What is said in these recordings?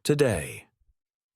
Today,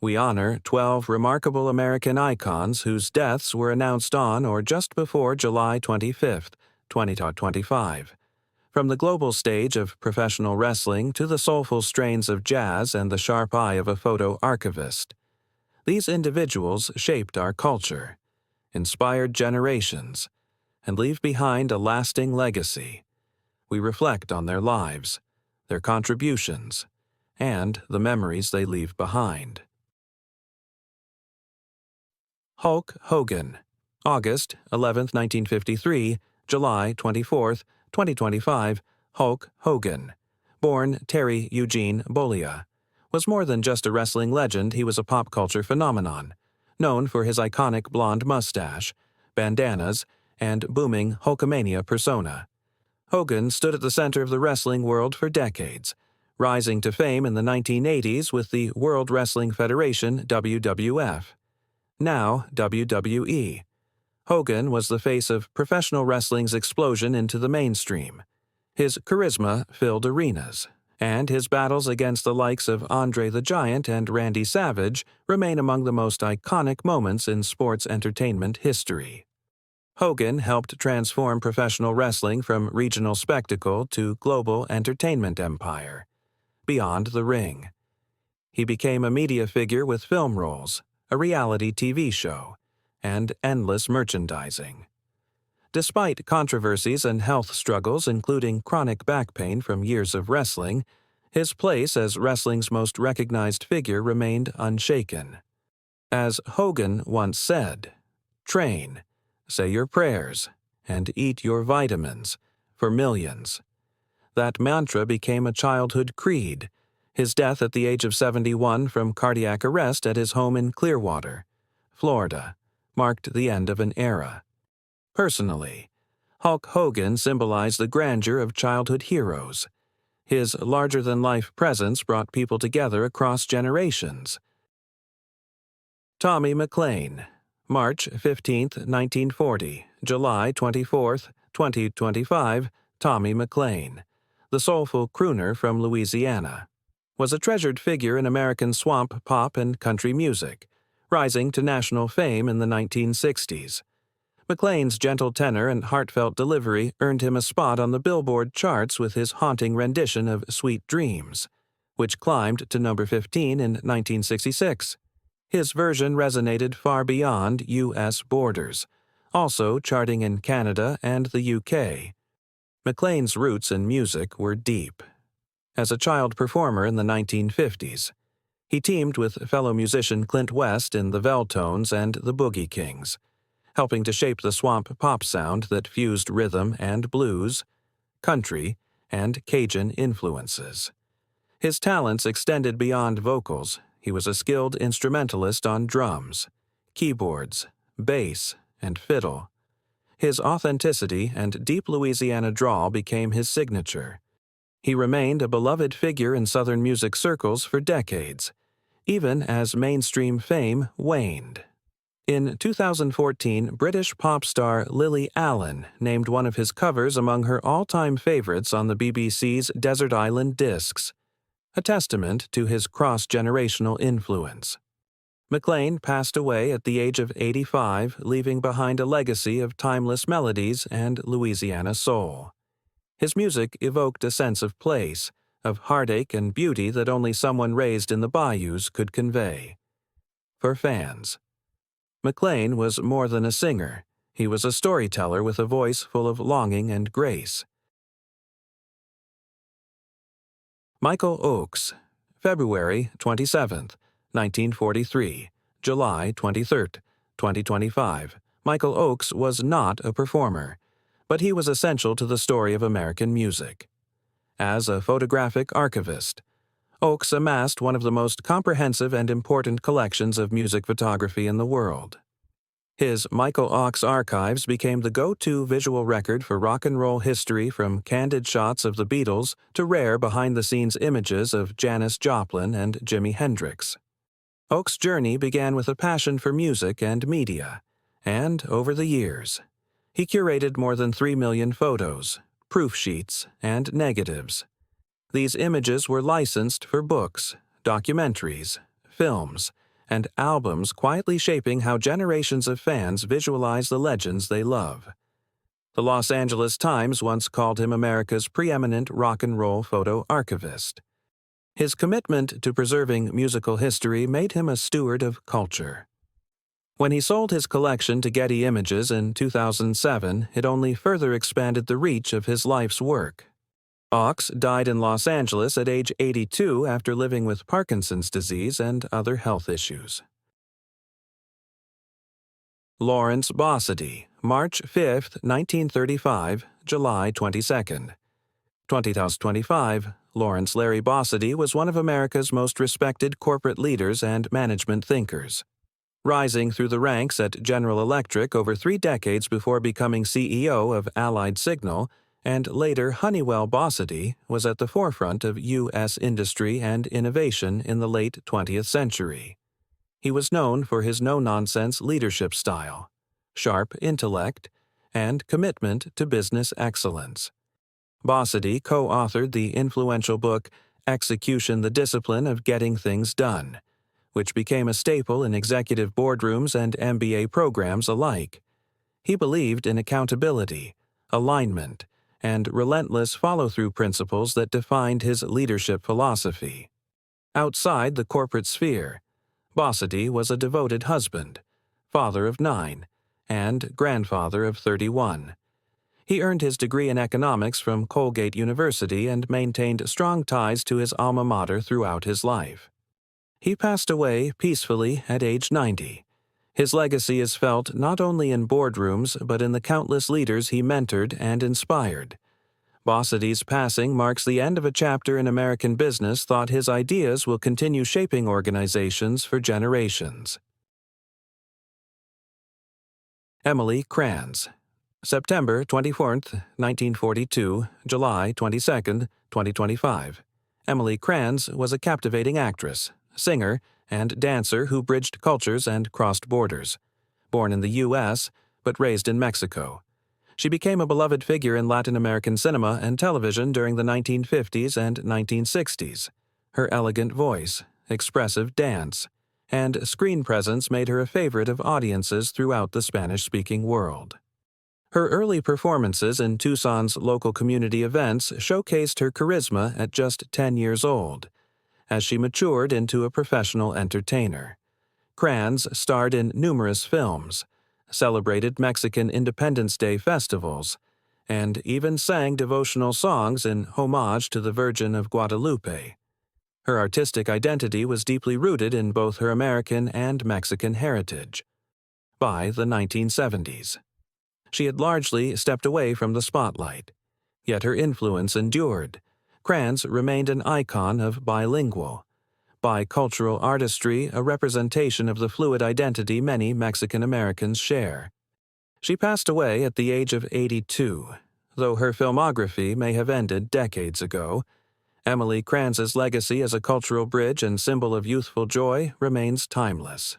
we honor 12 remarkable American icons whose deaths were announced on or just before July 25, 2025. From the global stage of professional wrestling to the soulful strains of jazz and the sharp eye of a photo archivist, these individuals shaped our culture, inspired generations, and leave behind a lasting legacy. We reflect on their lives, their contributions, and the memories they leave behind. Hulk Hogan, August 11, 1953, July 24, 2025, Hulk Hogan, born Terry Eugene Bollea, was more than just a wrestling legend. He was a pop culture phenomenon, known for his iconic blonde mustache, bandanas, and booming Hulkamania persona. Hogan stood at the center of the wrestling world for decades, rising to fame in the 1980s with the World Wrestling Federation WWF, now WWE. Hogan was the face of professional wrestling's explosion into the mainstream. His charisma filled arenas, and his battles against the likes of Andre the Giant and Randy Savage remain among the most iconic moments in sports entertainment history. Hogan helped transform professional wrestling from regional spectacle to global entertainment empire, beyond the ring. He became a media figure with film roles, a reality TV show, and endless merchandising. Despite controversies and health struggles, including chronic back pain from years of wrestling, his place as wrestling's most recognized figure remained unshaken. As Hogan once said, "Train, say your prayers, and eat your vitamins for millions." That mantra became a childhood creed. His death at the age of 71 from cardiac arrest at his home in Clearwater, Florida, marked the end of an era. Personally, Hulk Hogan symbolized the grandeur of childhood heroes. His larger-than-life presence brought people together across generations. Tommy McLain, March 15, 1940, July 24, 2025, Tommy McLain, the soulful crooner from Louisiana, was a treasured figure in American swamp pop and country music, rising to national fame in the 1960s. McLain's gentle tenor and heartfelt delivery earned him a spot on the Billboard charts with his haunting rendition of Sweet Dreams, which climbed to number 15 in 1966. His version resonated far beyond U.S. borders, also charting in Canada and the UK. McLain's roots in music were deep. As a child performer in the 1950s, he teamed with fellow musician Clint West in the Veltones and the Boogie Kings, helping to shape the swamp pop sound that fused rhythm and blues, country, and Cajun influences. His talents extended beyond vocals. He was a skilled instrumentalist on drums, keyboards, bass, and fiddle. His authenticity and deep Louisiana drawl became his signature. He remained a beloved figure in Southern music circles for decades, even as mainstream fame waned. In 2014, British pop star Lily Allen named one of his covers among her all-time favorites on the BBC's Desert Island Discs, a testament to his cross-generational influence. McLain passed away at the age of 85, leaving behind a legacy of timeless melodies and Louisiana soul. His music evoked a sense of place, of heartache and beauty that only someone raised in the bayous could convey. For fans, McLain was more than a singer. He was a storyteller with a voice full of longing and grace. Michael Ochs, February 27, 1943, July 23, 2025. Michael Ochs was not a performer, but he was essential to the story of American music. As a photographic archivist, Ochs amassed one of the most comprehensive and important collections of music photography in the world. His Michael Ochs archives became the go-to visual record for rock and roll history, from candid shots of the Beatles to rare behind-the-scenes images of Janis Joplin and Jimi Hendrix. Ochs' journey began with a passion for music and media, and over the years, he curated more than 3 million photos, proof sheets, and negatives. These images were licensed for books, documentaries, films, and albums quietly shaping how generations of fans visualize the legends they love. The Los Angeles Times once called him America's preeminent rock and roll photo archivist. His commitment to preserving musical history made him a steward of culture. When he sold his collection to Getty Images in 2007, it only further expanded the reach of his life's work. Ochs died in Los Angeles at age 82 after living with Parkinson's disease and other health issues. Lawrence Bossidy, March 5, 1935, July 22. 2025, Lawrence Larry Bossidy was one of America's most respected corporate leaders and management thinkers. Rising through the ranks at General Electric over 3 decades before becoming CEO of Allied Signal, and later Honeywell, Bossidy was at the forefront of U.S. industry and innovation in the late 20th century. He was known for his no-nonsense leadership style, sharp intellect, and commitment to business excellence. Bossidy co-authored the influential book Execution: The Discipline of Getting Things Done, which became a staple in executive boardrooms and MBA programs alike. He believed in accountability, alignment, and relentless follow-through principles that defined his leadership philosophy. Outside the corporate sphere, Bossidy was a devoted husband, father of 9, and grandfather of 31. He earned his degree in economics from Colgate University and maintained strong ties to his alma mater throughout his life. He passed away peacefully at age 90. His legacy is felt not only in boardrooms but in the countless leaders he mentored and inspired. Bossidy's passing marks the end of a chapter in American business thought his ideas will continue shaping organizations for generations. Emily Kranz, September 24, 1942, July 22, 2025. Emily Kranz was a captivating actress, singer, and dancer who bridged cultures and crossed borders. Born in the U.S., but raised in Mexico. She became a beloved figure in Latin American cinema and television during the 1950s and 1960s. Her elegant voice, expressive dance, and screen presence made her a favorite of audiences throughout the Spanish-speaking world. Her early performances in Tucson's local community events showcased her charisma at just 10 years old. As she matured into a professional entertainer, Kranz starred in numerous films, celebrated Mexican Independence Day festivals, and even sang devotional songs in homage to the Virgin of Guadalupe. Her artistic identity was deeply rooted in both her American and Mexican heritage. By the 1970s, she had largely stepped away from the spotlight, yet her influence endured. Kranz remained an icon of bicultural artistry, a representation of the fluid identity many Mexican Americans share. She passed away at the age of 82. Though her filmography may have ended decades ago, Emily Kranz's legacy as a cultural bridge and symbol of youthful joy remains timeless.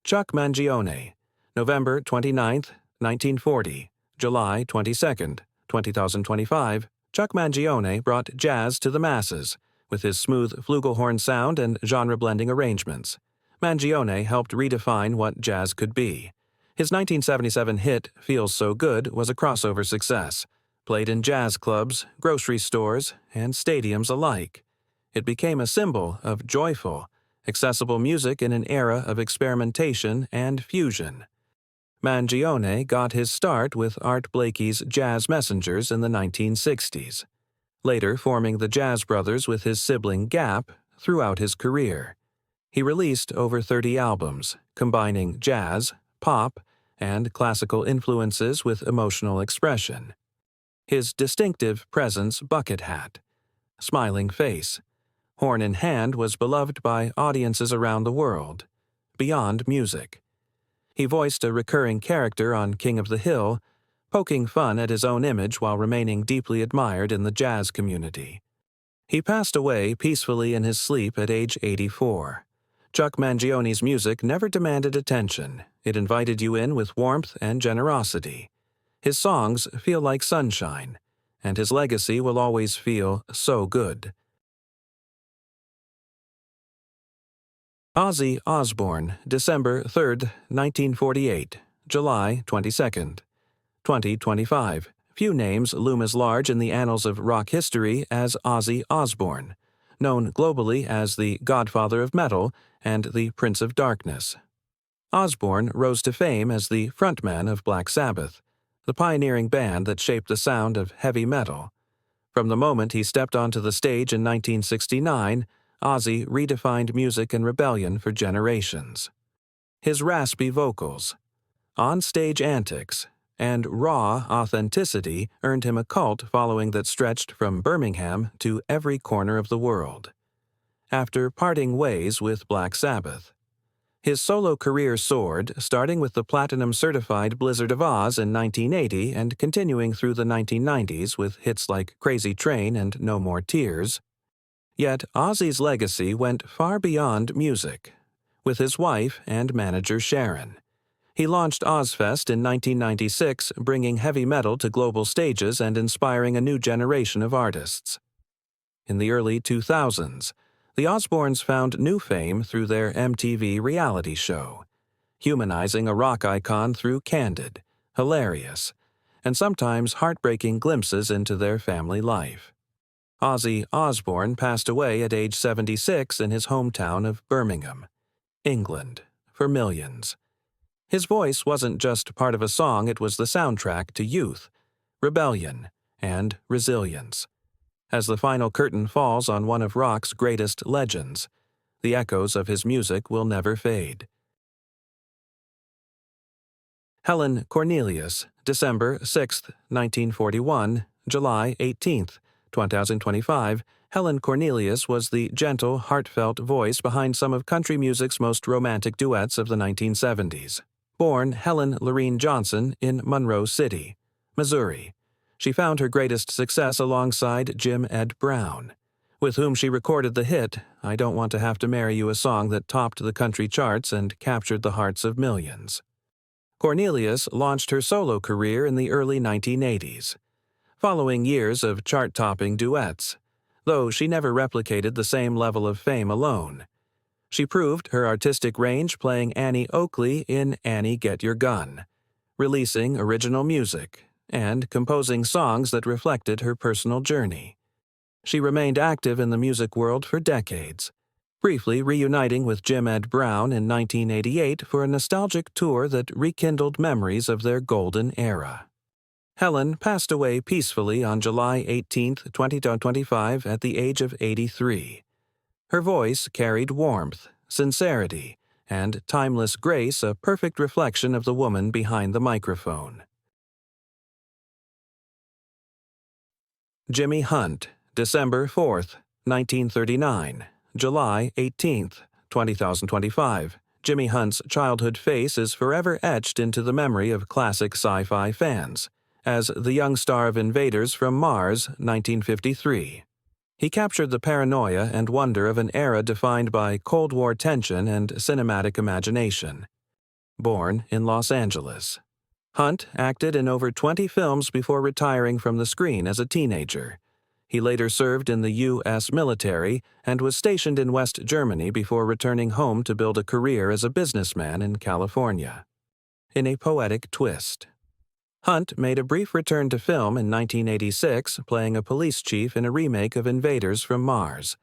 Chuck Mangione, November 29, 1940, July 22, 2025, Chuck Mangione brought jazz to the masses with his smooth flugelhorn sound and genre-blending arrangements. Mangione helped redefine what jazz could be. His 1977 hit, Feels So Good, was a crossover success, played in jazz clubs, grocery stores, and stadiums alike. It became a symbol of joyful, accessible music in an era of experimentation and fusion. Mangione got his start with Art Blakey's Jazz Messengers in the 1960s, later forming the Jazz Brothers with his sibling Gap throughout his career. He released over 30 albums, combining jazz, pop, and classical influences with emotional expression. His distinctive presence bucket hat, smiling face, horn in hand was beloved by audiences around the world, beyond music. He voiced a recurring character on King of the Hill, poking fun at his own image while remaining deeply admired in the jazz community. He passed away peacefully in his sleep at age 84. Chuck Mangione's music never demanded attention. It invited you in with warmth and generosity. His songs feel like sunshine, and his legacy will always feel so good. Ozzy Osbourne, December 3, 1948, July 22, 2025. Few names loom as large in the annals of rock history as Ozzy Osbourne, known globally as the Godfather of Metal and the Prince of Darkness. Osbourne rose to fame as the frontman of Black Sabbath, the pioneering band that shaped the sound of heavy metal. From the moment he stepped onto the stage in 1969, Ozzy redefined music and rebellion for generations. His raspy vocals, on-stage antics, and raw authenticity earned him a cult following that stretched from Birmingham to every corner of the world. After parting ways with Black Sabbath, his solo career soared, starting with the platinum-certified Blizzard of Oz in 1980 and continuing through the 1990s with hits like Crazy Train and No More Tears. Yet Ozzy's legacy went far beyond music. With his wife and manager Sharon, he launched Ozzfest in 1996, bringing heavy metal to global stages and inspiring a new generation of artists. In the early 2000s, the Osbournes found new fame through their MTV reality show, humanizing a rock icon through candid, hilarious, and sometimes heartbreaking glimpses into their family life. Ozzy Osbourne passed away at age 76 in his hometown of Birmingham, England, for millions. His voice wasn't just part of a song, it was the soundtrack to youth, rebellion, and resilience. As the final curtain falls on one of rock's greatest legends, the echoes of his music will never fade. Helen Cornelius, December 6, 1941, July 18, 2025. Helen Cornelius was the gentle, heartfelt voice behind some of country music's most romantic duets of the 1970s. Born Helen Lorene Johnson in Monroe City, Missouri, she found her greatest success alongside Jim Ed Brown, with whom she recorded the hit I Don't Want to Have to Marry You, a song that topped the country charts and captured the hearts of millions. Cornelius launched her solo career in the early 1980s, following years of chart-topping duets, though she never replicated the same level of fame alone. She proved her artistic range playing Annie Oakley in Annie Get Your Gun, releasing original music, and composing songs that reflected her personal journey. She remained active in the music world for decades, briefly reuniting with Jim Ed Brown in 1988 for a nostalgic tour that rekindled memories of their golden era. Helen passed away peacefully on July 18, 2025, at the age of 83. Her voice carried warmth, sincerity, and timeless grace, a perfect reflection of the woman behind the microphone. Jimmy Hunt, December 4, 1939, July 18, 2025. Jimmy Hunt's childhood face is forever etched into the memory of classic sci-fi fans, as the young star of Invaders from Mars, 1953. He captured the paranoia and wonder of an era defined by Cold War tension and cinematic imagination. Born in Los Angeles, Hunt acted in over 20 films before retiring from the screen as a teenager. He later served in the U.S. military and was stationed in West Germany before returning home to build a career as a businessman in California. In a poetic twist, Hunt made a brief return to film in 1986, playing a police chief in a remake of Invaders from Mars,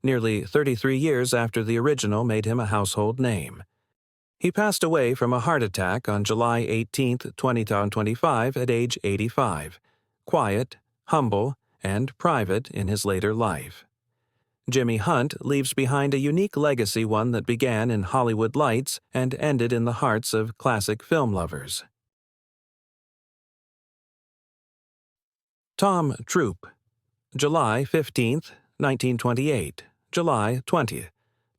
nearly 33 years after the original made him a household name. He passed away from a heart attack on July 18, 2025, at age 85, quiet, humble, and private in his later life. Jimmy Hunt leaves behind a unique legacy, one that began in Hollywood lights and ended in the hearts of classic film lovers. Tom Troop, July 15, 1928, July 20,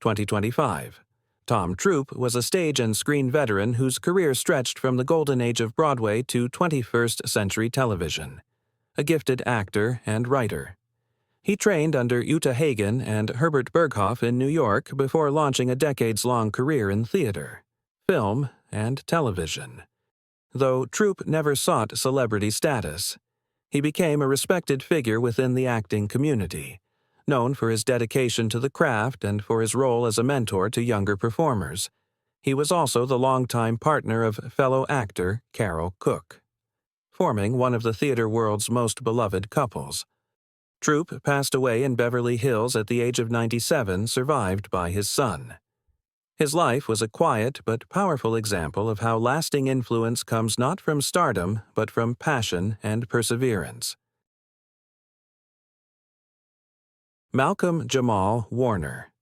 2025. Tom Troop was a stage and screen veteran whose career stretched from the golden age of Broadway to 21st century television. A gifted actor and writer, he trained under Uta Hagen and Herbert Berghoff in New York before launching a decades-long career in theater, film, and television. Though Troop never sought celebrity status, He became a respected figure within the acting community, known for his dedication to the craft and for his role as a mentor to younger performers. He was also the longtime partner of fellow actor Carol Cook, forming one of the theater world's most beloved couples. Troupe passed away in Beverly Hills at the age of 97, survived by his son. His life was a quiet but powerful example of how lasting influence comes not from stardom but from passion and perseverance. Malcolm-Jamal Warner.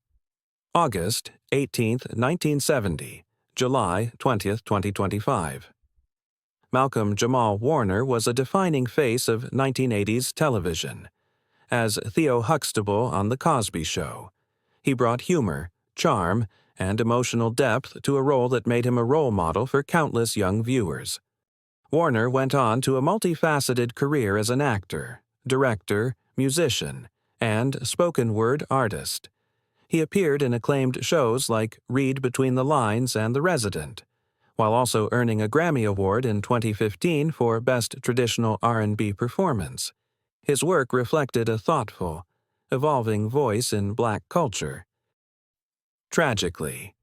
August 18, 1970, July 20, 2025. Malcolm-Jamal Warner was a defining face of 1980s television. As Theo Huxtable on The Cosby Show, he brought humor, charm, and emotional depth to a role that made him a role model for countless young viewers. Warner went on to a multifaceted career as an actor, director, musician, and spoken-word artist. He appeared in acclaimed shows like Read Between the Lines and The Resident, while also earning a Grammy Award in 2015 for Best Traditional R&B Performance. His work reflected a thoughtful, evolving voice in Black culture. Tragically,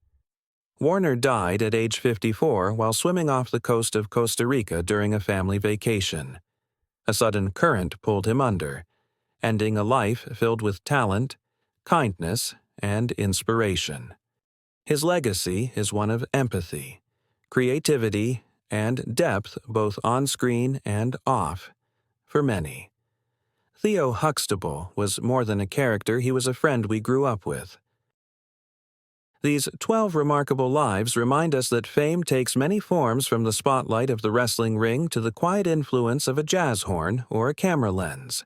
Warner died at age 54 while swimming off the coast of Costa Rica during a family vacation. A sudden current pulled him under, ending a life filled with talent, kindness, and inspiration. His legacy is one of empathy, creativity, and depth both on screen and off, for many. Theo Huxtable was more than a character, he was a friend we grew up with. These 12 remarkable lives remind us that fame takes many forms, from the spotlight of the wrestling ring to the quiet influence of a jazz horn or a camera lens.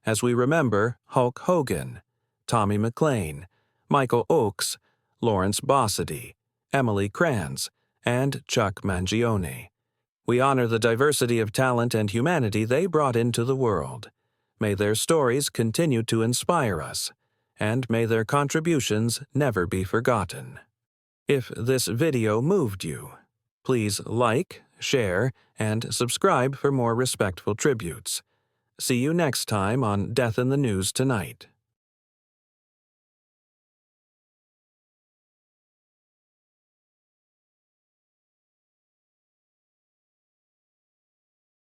As we remember Hulk Hogan, Tommy McLain, Michael Ochs, Lawrence Bossidy, Emily Kranz, and Chuck Mangione. We honor the diversity of talent and humanity they brought into the world. May their stories continue to inspire us, and may their contributions never be forgotten. If this video moved you, please like, share, and subscribe for more respectful tributes. See you next time on Death in the News Tonight.